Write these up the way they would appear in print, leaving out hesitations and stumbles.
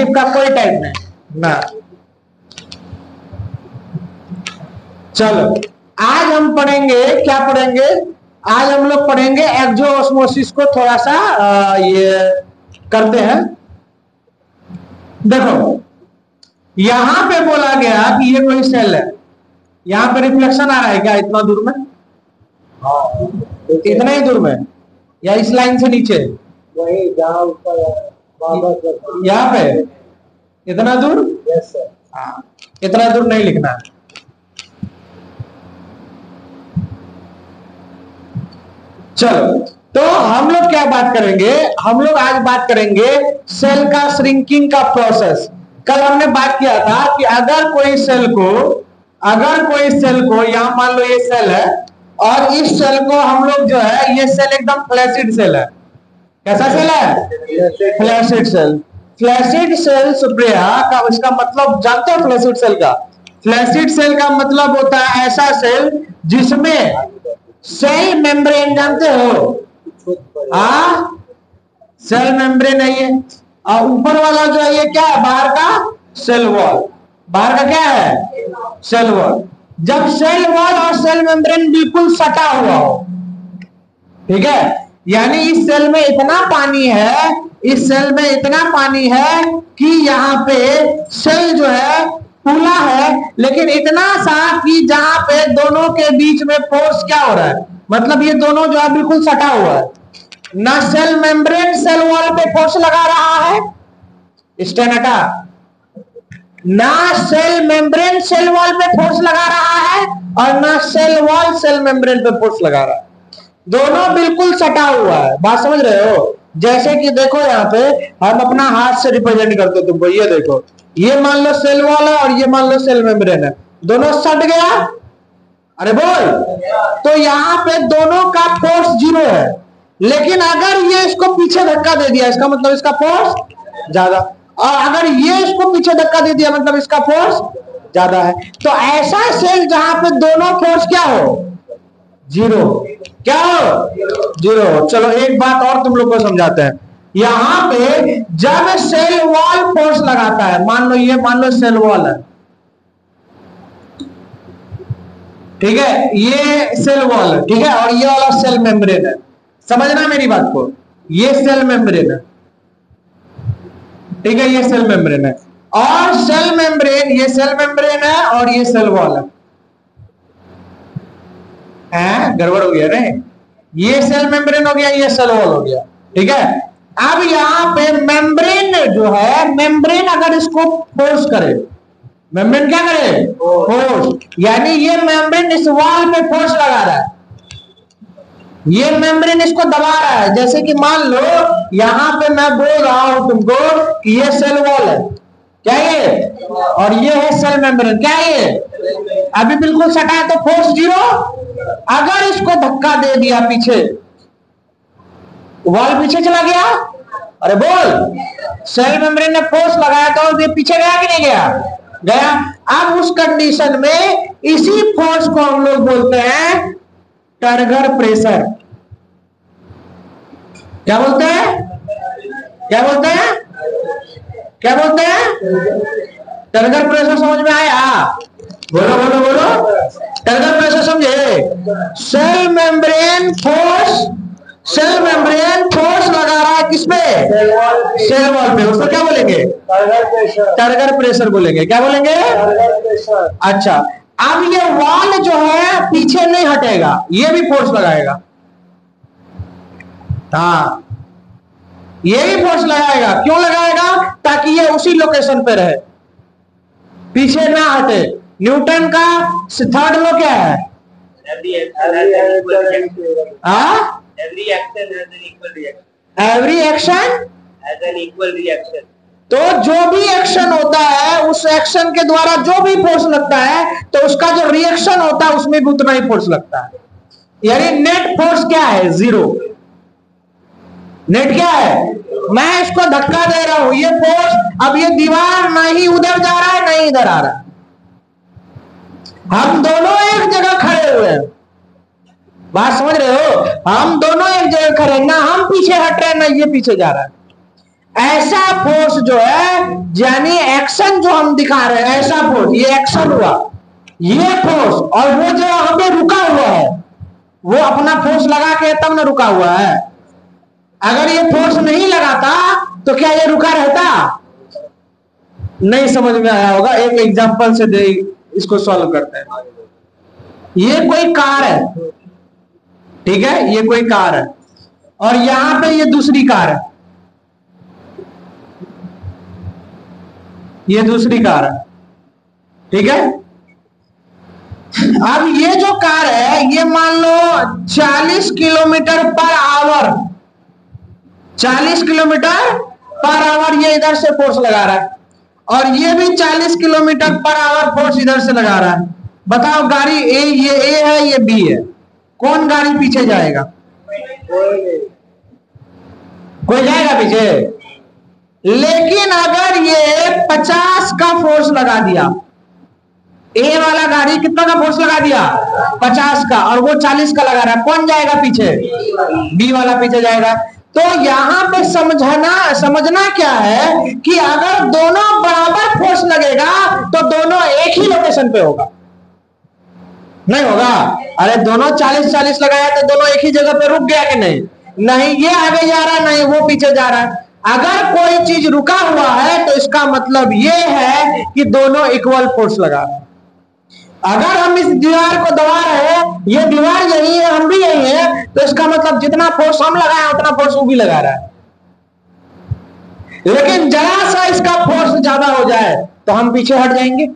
Type का कोई type नहीं ना। चलो आज हम पढ़ेंगे, क्या पढ़ेंगे? आज हम लोग पढ़ेंगे एक्सोऑस्मोसिस को थोड़ा सा ये करते हैं। देखो यहां पे बोला गया कि ये कोई सेल है, यहां पे रिफ्लेक्शन आ रहा है क्या इतना दूर में? इतना ही दूर में या इस लाइन से नीचे? वही जहाँ ऊपर यहाँ पे इतना दूर? Yes sir. हाँ, इतना दूर नहीं लिखना है। चलो तो हम लोग क्या बात करेंगे? हम लोग आज बात करेंगे सेल का श्रिंकिंग का प्रोसेस। कल हमने बात किया था कि अगर कोई सेल को यहां मान लो ये सेल है और इस सेल को हम लोग जो है, ये सेल एकदम फ्लैसिड सेल है। कैसा सेल है? Flaccid cell. Flaccid cell Supriya का इसका मतलब जानते हो? फ्लैसिड सेल का, फ्लैसिड सेल का मतलब होता है ऐसा सेल जिसमें सेल मेम्ब्रेन, जानते हो? सेल मेम्ब्रेन है ये, और ऊपर वाला जो है ये क्या है? बाहर का सेल वॉल। बाहर का क्या है? Cell wall. जब सेल वॉल और सेल मेम्ब्रेन बिल्कुल सटा हुआ हो, ठीक है, यानी इस सेल में इतना पानी है, इस सेल में इतना पानी है कि यहाँ पे सेल जो है फूला है, लेकिन इतना सा कि जहां पे दोनों के बीच में फोर्स क्या हो रहा है, मतलब ये दोनों जो है बिल्कुल सटा हुआ है। ना सेल मेम्ब्रेन सेल वॉल पे फोर्स लगा रहा है, स्टेनटा, ना सेल मेम्ब्रेन सेल वॉल पे फोर्स लगा रहा है, और ना सेल वॉल सेल मेम्ब्रेन पे फोर्स लगा रहा है। दोनों बिल्कुल सटा हुआ है। बात समझ रहे हो? जैसे कि देखो यहाँ पे हम अपना हाथ से रिप्रेजेंट करते तुमको, ये देखो, ये मान लो सेल वॉल है और ये मान लो सेल मेम्ब्रेन है, दोनों सट गया। अरे बोल, तो यहाँ पे दोनों का फोर्स जीरो है, लेकिन अगर ये इसको पीछे धक्का दे दिया, इसका मतलब इसका फोर्स ज्यादा, और अगर ये इसको पीछे धक्का दे दिया, मतलब इसका फोर्स ज्यादा है। तो ऐसा सेल जहां पे दोनों फोर्स क्या हो? जीरो। क्या हो? जीरो। चलो एक बात और तुम लोग को समझाते हैं। यहां पे जब सेल वॉल फोर्स लगाता है, मान लो ये, मान लो सेल वॉल है, ठीक है, ये सेल वॉल है, ठीक है, और ये वाला सेल मेम्ब्रेन है। समझना मेरी बात को, ये सेल मेम्ब्रेन है, ठीक है, ये सेल मेम्ब्रेन है, और सेल मेम्ब्रेन, ये सेल मेम्ब्रेन है और ये सेल वॉल है। गड़बड़ हो गया नहीं? ये सेल मेम्ब्रेन हो गया, ये सेल वॉल हो गया, ठीक है। अब यहां पे मेम्ब्रेन जो है, मेम्ब्रेन अगर इसको फोर्स करे, मेम्ब्रेन क्या करे? फोर्स, यानी ये मेम्ब्रेन इस वॉल पे फोर्स लगा रहा है, ये मेम्ब्रेन इसको दबा रहा है। जैसे कि मान लो यहां पे मैं बोल रहा हूं तुमको कि ये सेल वॉल है, क्या ये, और ये है सेल मेम्ब्रेन, क्या ये, अभी बिल्कुल सटा है, तो फोर्स जीरो। अगर इसको धक्का दे दिया पीछे, वॉल पीछे चला गया, अरे बोल, सेल मेम्ब्रेन ने फोर्स लगाया तो ये पीछे गया कि नहीं गया? गया। अब उस कंडीशन में इसी फोर्स को हम लोग बोलते हैं टर्गर प्रेशर। क्या बोलते हैं? क्या बोलते हैं? क्या बोलते हैं? Turgor pressure. समझ में आया? बोलो बोलो बोलो। टर्गर प्रेशर समझे? Cell membrane force, cell membrane force लगा रहा है किसपे? सेल वॉल पे, उसको क्या बोलेंगे? टर्गर प्रेशर बोलेंगे। क्या बोलेंगे? अच्छा, अब ये वॉल जो है पीछे नहीं हटेगा, ये भी फोर्स लगाएगा। हाँ, ये भी फोर्स लगाएगा। क्यों लगाएगा? ताकि ये उसी लोकेशन पे रहे, पीछे ना हटे। न्यूटन का थर्ड लॉ क्या है? Every action has an equal reaction. तो जो भी एक्शन होता है, उस एक्शन के द्वारा जो भी फोर्स लगता है, तो उसका जो रिएक्शन होता है उसमें भी उतना ही फोर्स लगता है। यानी नेट फोर्स क्या है? जीरो। नेट क्या है? मैं इसको धक्का दे रहा हूं, ये फोर्स, अब ये दीवार नहीं उधर जा रहा है नहीं इधर आ रहा है, हम दोनों एक जगह खड़े हुए हैं। बात समझ रहे हो? हम दोनों एक जगह खड़े, ना हम पीछे हट रहे हैं ना ये पीछे जा रहा है। ऐसा फोर्स जो है, यानी एक्शन जो हम दिखा रहे हैं, ऐसा फोर्स, ये एक्शन हुआ, ये फोर्स, और वो जो यहाँ पे रुका हुआ है, वो अपना फोर्स लगा के तब ना रुका हुआ है। अगर ये फोर्स नहीं लगाता तो क्या ये रुका रहता? नहीं समझ में आया होगा, एक एग्जांपल से दे, इसको सॉल्व करते हैं। ये कोई कार है, ठीक है, ये कोई कार है, और यहां पे ये दूसरी कार है, ये दूसरी कार है, ठीक है। अब ये जो कार है, ये मान लो 40 kilometre per hour, 40 kilometre per hour ये इधर से फोर्स लगा रहा है, और ये भी 40 किलोमीटर पर आवर फोर्स इधर से लगा रहा है। बताओ गाड़ी ए, ये ए है, ये बी है, कौन गाड़ी पीछे जाएगा? कोई जाएगा पीछे। लेकिन अगर ये 50 का फोर्स लगा दिया, ए वाला गाड़ी कितना का फोर्स लगा दिया? 50 का, और वो 40 का लगा रहा है, कौन जाएगा पीछे? बी वाला पीछे जाएगा। तो यहां पे समझना क्या है कि अगर दोनों बराबर फोर्स लगेगा तो दोनों एक ही लोकेशन पे होगा, नहीं होगा। अरे दोनों 40-40 लगाया तो दोनों एक ही जगह पे रुक गया कि नहीं? नहीं, ये आगे जा रहा है, नहीं वो पीछे जा रहा है। अगर कोई चीज रुका हुआ है तो इसका मतलब ये है कि दोनों इक्वल फोर्स लगा रहे हैं। अगर हम इस दीवार को दबा रहे हैं, ये दीवार यही है, हम भी यही है, तो इसका मतलब जितना फोर्स हम लगाए उतना फोर्स वो भी लगा रहा है। लेकिन जरा सा इसका फोर्स ज्यादा हो जाए तो हम पीछे हट जाएंगे,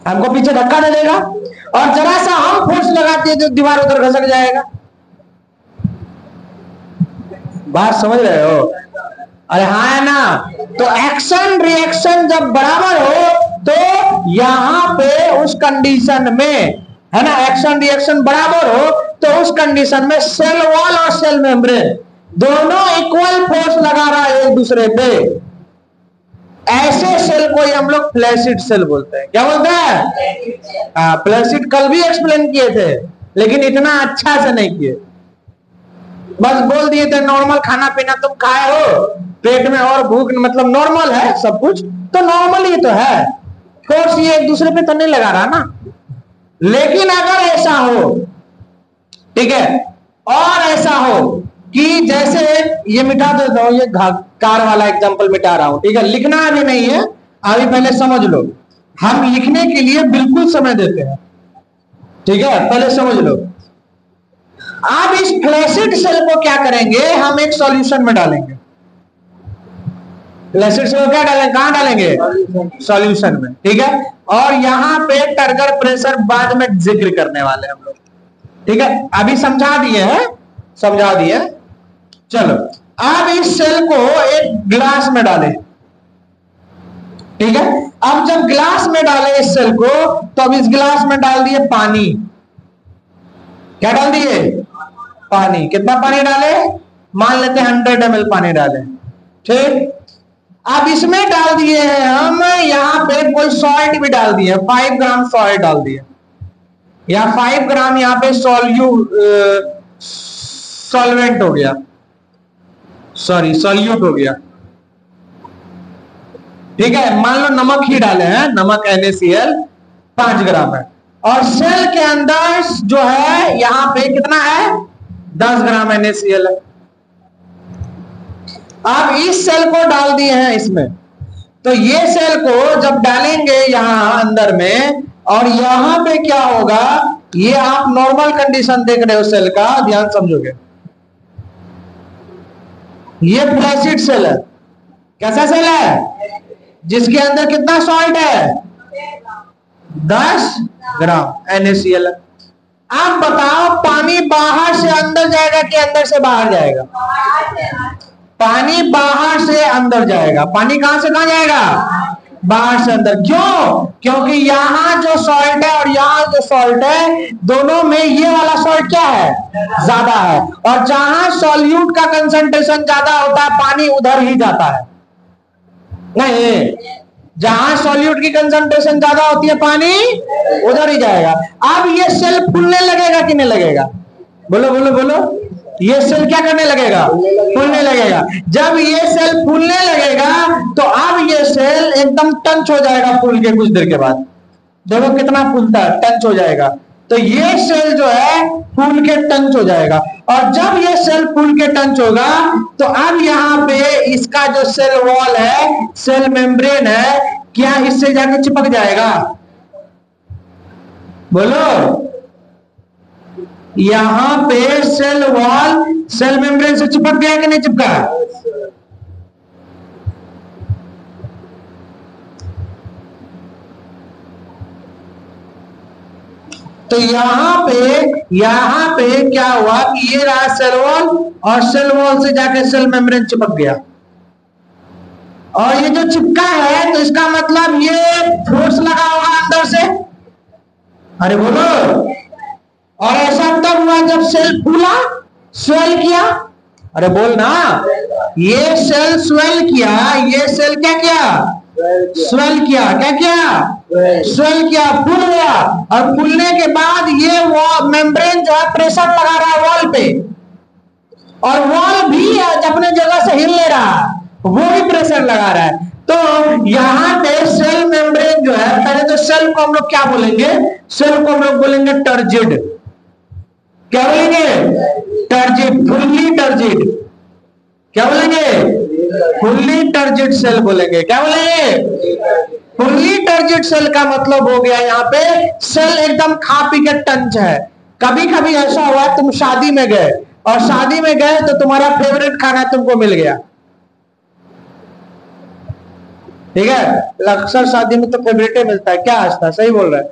हमको पीछे धक्का दे देगा, और जरा सा हम फोर्स लगाते हैं तो दीवार उधर घसक जाएगा। बात समझ रहे हो? अरे हाँ है ना। तो एक्शन रिएक्शन जब बराबर हो तो यहां पे उस कंडीशन में, है ना, एक्शन रिएक्शन बराबर हो तो उस कंडीशन में सेल वॉल और सेल मेम्ब्रेन दोनों इक्वल फोर्स लगा रहा है एक दूसरे पे। ऐसे सेल को हम लोग फ्लैसिड सेल बोलते हैं। क्या बोलते हैं? फ्लैसिड कल भी एक्सप्लेन किए थे, लेकिन इतना अच्छा से नहीं किए, बस बोल दिए थे नॉर्मल खाना पीना तुम खाए हो, पेट में और भूख, मतलब नॉर्मल है सब कुछ, तो नॉर्मल ही तो है, फोर्स ये एक दूसरे पे तो नहीं लगा रहा ना। लेकिन अगर ऐसा हो, ठीक है, और ऐसा हो कि जैसे ये मिटा देता हूं, ये कार वाला एग्जांपल मिटा रहा हूं, ठीक है, लिखना अभी नहीं है, अभी पहले समझ लो, हम लिखने के लिए बिल्कुल समय देते हैं, ठीक है, पहले समझ लो। अब इस फ्लैसिड सेल को क्या करेंगे, हम एक सॉल्यूशन में डालेंगे। फ्लैसिड सेल को क्या डालेंगे, कहां डालेंगे? सॉल्यूशन में, ठीक है। और यहां पे टर्गर प्रेशर बाद में जिक्र करने वाले हम लोग, ठीक है, अभी समझा दिए हैं, समझा दिए। चलो अब इस सेल को एक ग्लास में डालें, ठीक है। अब जब ग्लास में डाले इस सेल को, तो अब इस ग्लास में डाल दिए पानी। क्या डाल दिए? पानी। कितना पानी डाले? मान लेते हैं 100 ml पानी डाले, ठीक। अब इसमें डाल दिए हैं हम, यहां पे कोई सॉल्ट भी डाल दिए, 5 ग्राम सॉल्ट डाल दिए, या 5 ग्राम यहाँ पे सॉल्वेंट हो गया, सॉरी सॉल्यूट हो गया, ठीक है। मान लो नमक ही डाले हैं, नमक NaCl 5 ग्राम है, और सेल के अंदर जो है यहां पे कितना है? 10 ग्राम NaCl है। अब इस सेल को डाल दिए हैं इसमें, तो ये सेल को जब डालेंगे यहां अंदर में, और यहां पे क्या होगा, ये आप नॉर्मल कंडीशन देख रहे हो सेल का, ध्यान समझोगे। ये फ्लैसिड सेल है, कैसा सेल है? जिसके अंदर कितना सॉल्ट है? 10 ग्राम NaCl है। आप बताओ पानी बाहर से अंदर जाएगा कि अंदर से बाहर जाएगा? पानी बाहर से अंदर जाएगा। पानी कहां से कहां जाएगा? बाहर से अंदर। क्यों? क्योंकि यहाँ जो सॉल्ट है और यहाँ जो सॉल्ट है, दोनों में ये वाला सॉल्ट क्या है? ज्यादा है, और जहां सॉल्यूट का कंसंट्रेशन ज्यादा होता है पानी उधर ही जाता है। नहीं, जहां सॉल्यूट की कंसंट्रेशन ज्यादा होती है पानी उधर ही जाएगा। अब ये सेल फूलने लगेगा कि नहीं लगेगा? बोलो बोलो बोलो, ये सेल क्या करने लगेगा? फूलने लगेगा। जब ये सेल फूलने लगेगा तो अब ये सेल एकदम टंच हो जाएगा फूल के कुछ देर के बाद। देखो कितना फूलता है, टंच हो जाएगा। तो ये सेल जो है फूल के टंच हो जाएगा, और जब ये सेल फूल के टंच होगा तो अब यहाँ पे इसका जो सेल वॉल है, सेल मेम्ब्रेन है, क्या इससे जाके चिपक जाएगा? बोलो। यहां पे सेल वॉल सेल मेम्ब्रेन से चिपक गया कि नहीं चिपका? तो यहां पे क्या हुआ कि ये रहा सेल वॉल, और सेल वॉल से जाके सेल मेम्ब्रेन चिपक गया। और ये जो चिपका है तो इसका मतलब ये फोर्स लगा होगा अंदर से। अरे बोलो। और ऐसा तब हुआ जब सेल फूला, स्वेल किया। अरे बोल ना। ये सेल स्वेल किया, ये सेल क्या किया? स्वेल किया। क्या किया? स्वेल किया, फूल गया। और फूलने के बाद ये मेम्ब्रेन जो है प्रेशर लगा रहा है वॉल पे, और वॉल भी अपने जगह से हिल ले रहा है, वो भी प्रेशर लगा रहा है। तो यहाँ पे सेल मेम्ब्रेन जो है, पहले तो सेल को हम लोग क्या बोलेंगे? सेल को हम लोग बोलेंगे टर्जिड। क्या बोलेंगे? Turgid, fully turgid. क्या बोलेंगे? फुल्ली टर्जिड सेल बोलेंगे। क्या बोलेंगे? फुल्ली टर्जिड सेल का मतलब हो गया यहाँ पे सेल एकदम खा पी के टंच है। कभी कभी ऐसा हुआ तुम शादी में गए, और शादी में गए तो तुम्हारा फेवरेट खाना तुमको मिल गया, ठीक है? अक्सर शादी में तो फेवरेट ही मिलता है। क्या आस्था, सही बोल रहा है।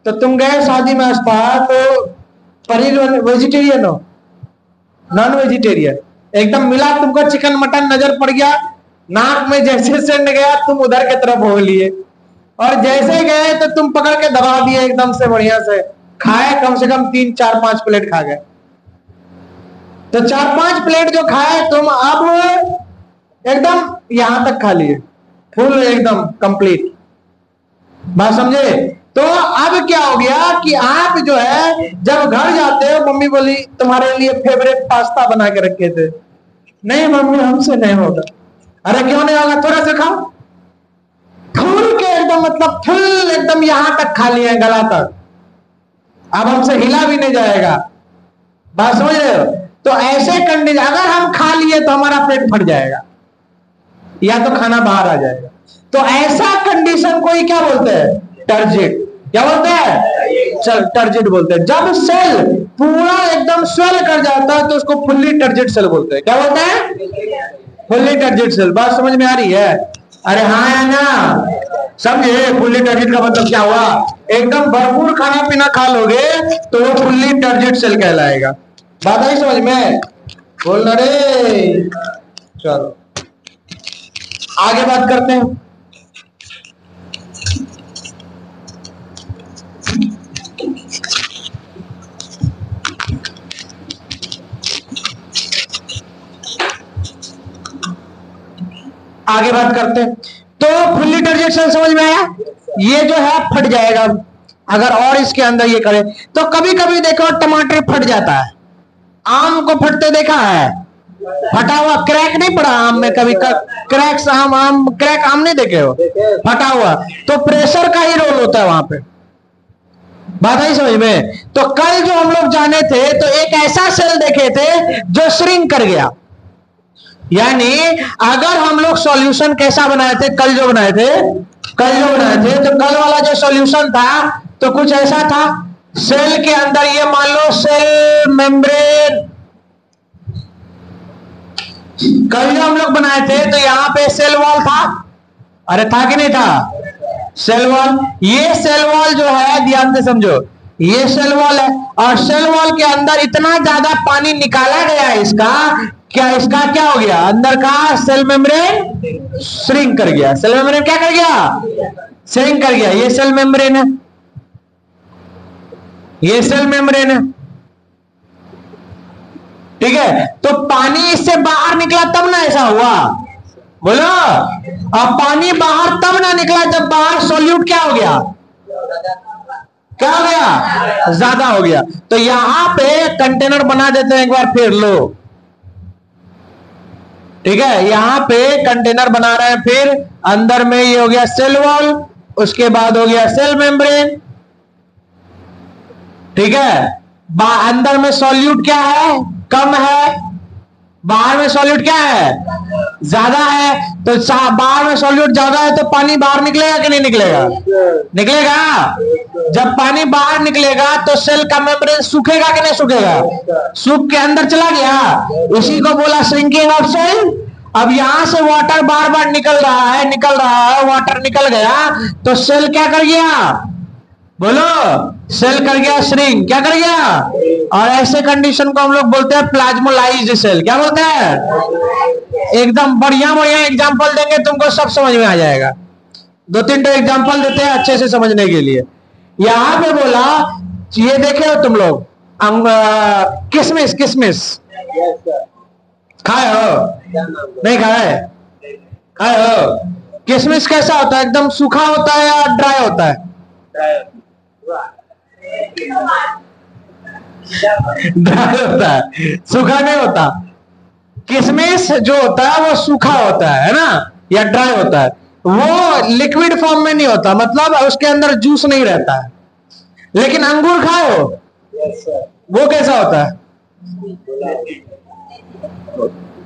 तो तुम गए शादी में आस्था, तो पनीर वेजिटेरियन हो, नॉन वेजिटेरियन, एकदम मिला तुमको चिकन मटन, नजर पड़ गया, नाक में जैसे सेंड गया तुम उधर की तरफ हो लिए, और जैसे गए तो तुम पकड़ के दबा दिए एकदम से बढ़िया से, खाए कम से कम 3 4 5 प्लेट खा गए। तो 4 5 प्लेट जो खाए तुम, अब एकदम यहां तक खा लिए, फुल एकदम कंप्लीट। बात समझे? तो अब क्या हो गया कि आप जो है जब घर जाते हो, मम्मी बोली तुम्हारे लिए फेवरेट पास्ता बना के रखे थे। नहीं मम्मी हमसे नहीं होगा। अरे क्यों नहीं होगा? थोड़ा सा खाओ। फूल के एकदम, मतलब फुल एकदम यहां तक खा लिया, गला तक, अब हमसे हिला भी नहीं जाएगा। बात समझ रहे हो? तो ऐसे कंडीशन अगर हम खा लिए तो हमारा पेट फट जाएगा, या तो खाना बाहर आ जाएगा। तो ऐसा कंडीशन को ही क्या बोलते हैं? टर्जिड। क्या बोलते हैं? चल टर्जिड बोलते हैं। जब सेल पूरा एकदम स्वेल कर जाता है तो उसको फुल्ली टर्जिड सेल बोलते हैं। क्या बोलते हैं? Fully turgid cell. बात समझ में आ रही है? अरे हाँ है ना, समझे? फुल्ली टर्जिड का मतलब क्या हुआ? एकदम भरपूर खाना पीना खा लोगे तो वो फुल्ली टर्जिड सेल कहलाएगा। बात आई समझ में? बोलना रे। चलो आगे बात करते हैं। आगे बात करते हैं। तो फुल्ली टर्जिड सेल समझ में आया? ये जो है फट जाएगा अगर और इसके अंदर ये करे। तो कभी कभी देखो टमाटर फट जाता है, आम को फटते देखा है? फटा हुआ क्रैक नहीं पड़ा आम में कभी? क्रैक्स आम क्रैक आम नहीं देखे हो? फटा हुआ, तो प्रेशर का ही रोल होता है वहां पे। बात आई समझ में? तो कल जो हम लोग जाने थे तो एक ऐसा सेल देखे थे जो श्रिंक कर गया। यानी अगर हम लोग सॉल्यूशन कैसा बनाए थे, कल जो बनाए थे, तो कल वाला जो सॉल्यूशन था तो कुछ ऐसा था, सेल के अंदर ये मान लो सेल मेम्ब्रेन, कल जो हम लोग बनाए थे तो यहां पे सेल वॉल था। अरे था कि नहीं था? Cell wall. ये सेल वॉल जो है ध्यान से समझो, ये सेल वॉल है, और सेल वॉल के अंदर इतना ज्यादा पानी निकाला गया है इसका क्या हो गया? अंदर का सेल मेम्ब्रेन श्रिंक कर गया। सेल मेम्ब्रेन क्या कर गया? श्रिंक कर गया। ये सेल मेम्ब्रेन है, ये सेल मेम्ब्रेन है, ठीक है? तो पानी इससे बाहर निकला तब ना ऐसा हुआ, बोलो। अब पानी बाहर तब ना निकला जब बाहर सॉल्यूट क्या हो गया? क्या हो गया, ज्यादा हो गया। तो यहां पे कंटेनर बना देते हैं एक बार फिर, लो ठीक है, यहां पे कंटेनर बना रहे हैं, फिर अंदर में ये हो गया सेल वॉल, उसके बाद हो गया सेल मेम्ब्रेन, ठीक है। अंदर में सॉल्यूट क्या है, कम है, बाहर में सॉल्यूट क्या है, ज्यादा है। तो बाहर में सॉल्यूट ज्यादा है तो पानी बाहर निकलेगा कि नहीं निकलेगा, निकलेगा। जब पानी बाहर निकलेगा तो सेल का मेम्ब्रेन सूखेगा कि नहीं सूखेगा, सूख के अंदर चला गया, इसी को बोला श्रिंकिंग ऑफ सेल। अब यहां से वाटर बार बार निकल रहा है, वाटर निकल गया तो सेल क्या कर गया, बोलो, सेल कर गया श्रिंक, क्या कर गया। और ऐसे कंडीशन को हम लोग बोलते हैं प्लाज्मोलाइज्ड सेल, क्या बोलते हैं। एकदम बढ़िया बढ़िया एग्जांपल देंगे तुमको सब समझ में आ जाएगा, 2-3 एग्जांपल देते हैं अच्छे से समझने के लिए। यहां पे बोला, ये देखे हो तुम लोग किसमिस, किसमिस खाए हो, नहीं खाए, खाए हो। किसमिस कैसा होता है, एकदम सूखा होता है या ड्राई होता है, ड्राई होता है, सूखा नहीं होता। किशमिश जो होता है वो सूखा होता है ना, या ड्राई होता है, वो लिक्विड फॉर्म में नहीं होता, मतलब उसके अंदर जूस नहीं रहता है। लेकिन अंगूर खाए हो, वो कैसा होता है,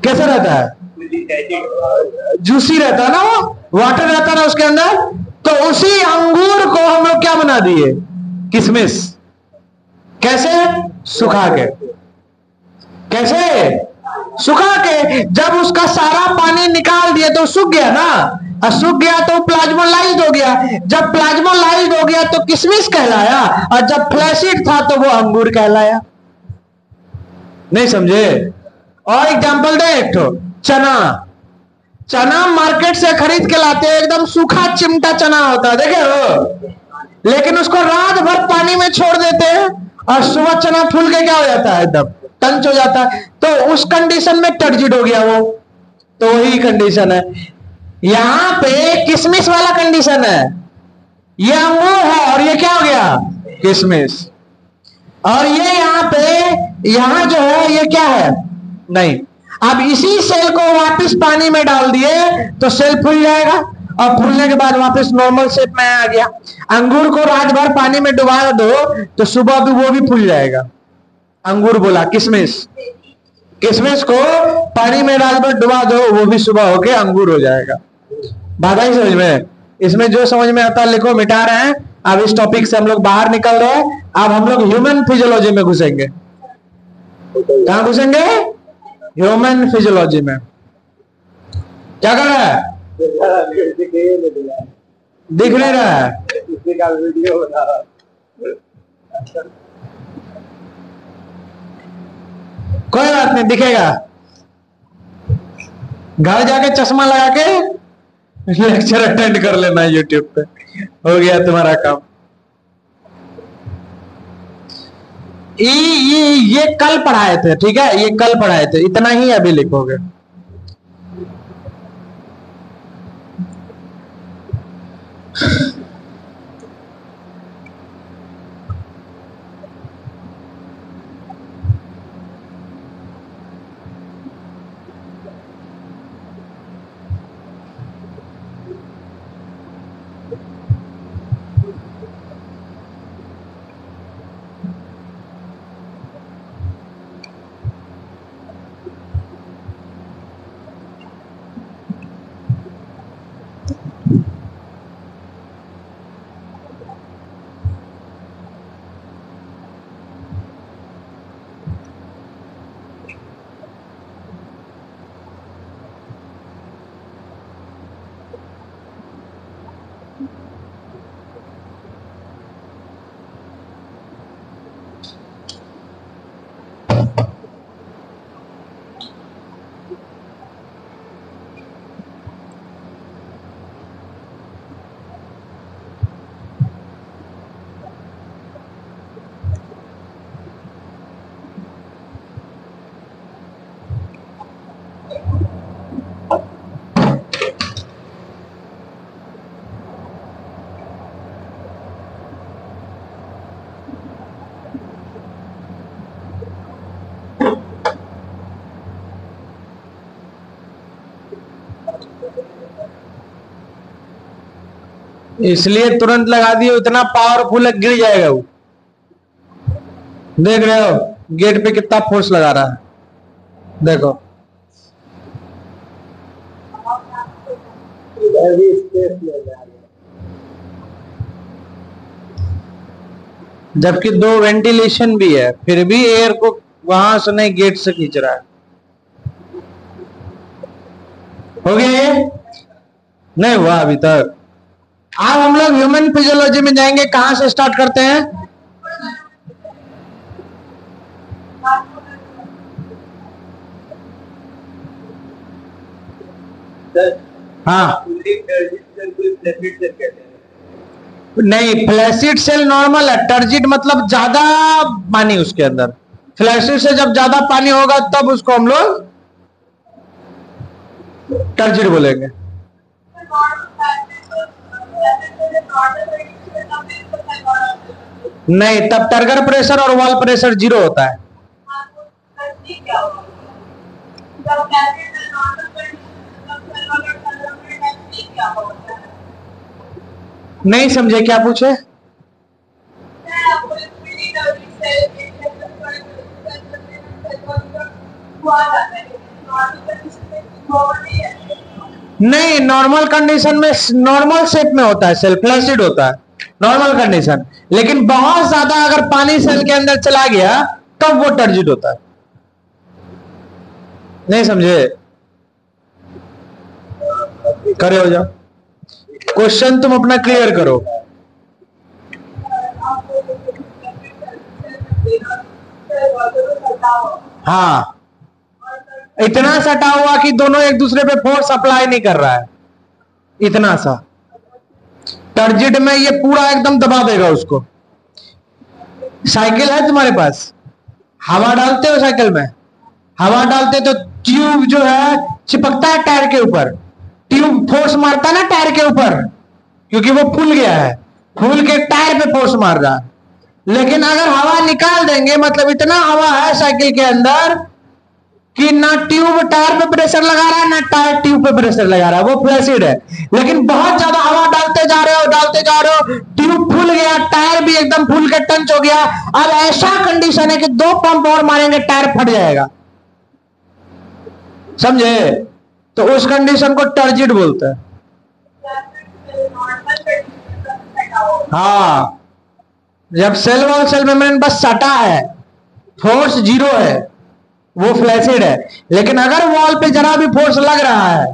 कैसा रहता है, जूसी रहता है ना, वो वाटर रहता है ना उसके अंदर। तो उसी अंगूर को हम लोग क्या बना दिए, किशमिश। कैसे, सुखा के, कैसे, सुखा के। जब उसका सारा पानी निकाल दिया तो सूख गया ना, और सूख गया तो प्लाज्मोलाइज्ड हो गया। जब प्लाज्मोलाइज्ड हो गया तो किशमिश कहलाया, और जब फ्लैसिड था तो वो अंगूर कहलाया। नहीं समझे। और एग्जांपल दे एक ठो, चना। चना मार्केट से खरीद के लाते हैं, एकदम सूखा चिमटा चना होता है, देखे हो, लेकिन उसको रात भर पानी में छोड़ देते हैं और सुबह चना फूल के क्या हो जाता है, एकदम टंच हो जाता है। तो उस कंडीशन में टर्जिड हो गया वो। तो वही कंडीशन है यहां पे, किशमिश वाला कंडीशन है। ये अंगूर है और ये क्या हो गया, किशमिश। और ये यहां पे, यहां जो है ये क्या है, नहीं। अब इसी सेल को वापस पानी में डाल दिए तो सेल फूल जाएगा, और फूलने के बाद वापस नॉर्मल शेप में आ गया। अंगूर को रात भर पानी में डुबा दो तो सुबह भी वो भी फूल जाएगा। अंगूर बोला, किशमिश, किशमिश को पानी में रात भर डुबा दो, वो भी सुबह होके अंगूर हो जाएगा। बात आई समझ में। इसमें जो समझ में आता लिखो, मिटा रहे हैं। अब इस टॉपिक से हम लोग बाहर निकल रहे हैं, अब हम लोग ह्यूमन फिजियोलॉजी में घुसेंगे। कहां घुसेंगे, ह्यूमन फिजियोलॉजी में। क्या कर रहा है, दिख नहीं रहा है, वीडियो बना रहा। कोई बात नहीं, दिखेगा। घर जाके चश्मा लगा के लेक्चर अटेंड कर लेना यूट्यूब पे, हो गया तुम्हारा काम। ये कल पढ़ाए थे, ठीक है, ये कल पढ़ाए थे, इतना ही अभी लिखोगे। इसलिए तुरंत लगा दिए, इतना पावरफुल है गिर जाएगा वो। देख रहे हो गेट पे कितना फोर्स लगा रहा है, देखो। जबकि 2 वेंटिलेशन भी है, फिर भी एयर को वहां से नहीं गेट से खींच रहा है। हो गया ये? नहीं हुआ अभी तक। अब हम लोग ह्यूमन फिजियोलॉजी में जाएंगे। कहां से स्टार्ट करते हैं? हाँ नहीं, फ्लैसिड सेल नॉर्मल है, टर्जिड मतलब ज्यादा पानी उसके अंदर। फ्लैसिड से जब ज्यादा पानी होगा तब उसको हम लोग टर्जिड बोलेंगे। नहीं, तब टर्गर प्रेशर और वॉल प्रेशर 0 होता है। नहीं समझे, क्या पूछे? नहीं, नॉर्मल कंडीशन में नॉर्मल शेप में होता है सेल, फ्लैसिड होता है नॉर्मल कंडीशन। लेकिन बहुत ज्यादा अगर पानी सेल के अंदर चला गया तब वो टर्जिड होता है। नहीं समझे? करे हो जाओ, क्वेश्चन तुम अपना क्लियर करो। हाँ, इतना सटा हुआ कि दोनों एक दूसरे पे फोर्स अप्लाई नहीं कर रहा है, इतना सा। टर्जिड में ये पूरा एकदम दबा देगा उसको। साइकिल है तुम्हारे पास? हवा डालते हो साइकिल में? हवा डालते तो ट्यूब जो है चिपकता है टायर के ऊपर, ट्यूब फोर्स मारता है ना टायर के ऊपर, क्योंकि वो फूल गया है, फूल के टायर पे फोर्स मार रहा है। लेकिन अगर हवा निकाल देंगे, मतलब इतना हवा है साइकिल के अंदर कि ना ट्यूब टायर पे प्रेशर लगा रहा है ना टायर ट्यूब पे प्रेशर लगा रहा है, वो फ्लैसिड है। लेकिन बहुत ज्यादा हवा डालते जा रहे हो, ट्यूब फूल गया, टायर भी एकदम फूल के टंच हो गया। अब ऐसा कंडीशन है कि 2 पंप और मारेंगे टायर फट जाएगा, समझे? तो उस कंडीशन को टर्जिड बोलते हैं। हाँ, जब सेल वॉल सेल मेम्ब्रेन बस सटा है, फोर्स 0 है, वो फ्लैसिड है। लेकिन अगर वॉल पे जरा भी फोर्स लग रहा है,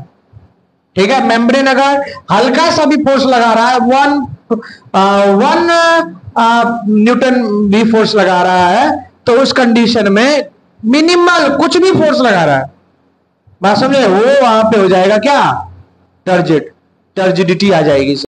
ठीक है, मेम्ब्रेन अगर हल्का सा भी फोर्स लगा रहा है, 1 न्यूटन भी फोर्स लगा रहा है, तो उस कंडीशन में मिनिमल कुछ भी फोर्स लगा रहा है, बात समझे, वो वहां पे हो जाएगा क्या? टर्जिड, टर्जिडिटी आ जाएगी।